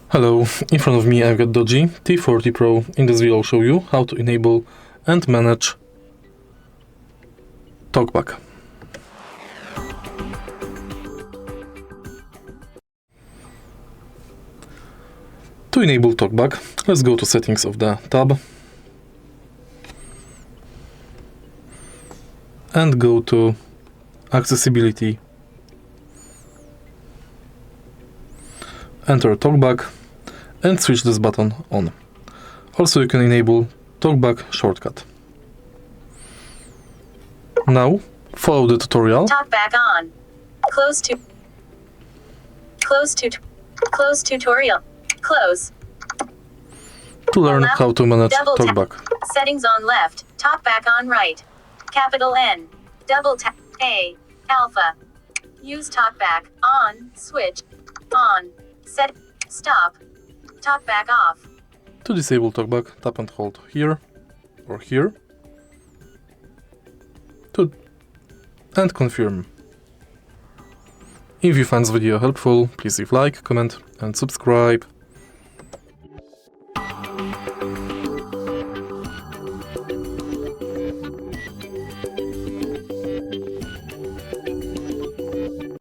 Hello, in front of me I've got DOOGEE T40 Pro. In this video I'll show you how to enable and manage TalkBack. To enable TalkBack, let's go to settings of the tab and go to accessibility. Enter TalkBack and switch this button on. Also you can enable TalkBack shortcut. Now follow the tutorial. TalkBack on. Close tutorial. Close. To learn how to manage Double tap. TalkBack. Settings on left. TalkBack on right. Capital N. Double tap. A. Alpha. Use TalkBack on. Switch. On. Set. Stop. TalkBack off. To disable TalkBack, tap and hold here or here. And confirm. If you find this video helpful, please leave like, comment and subscribe.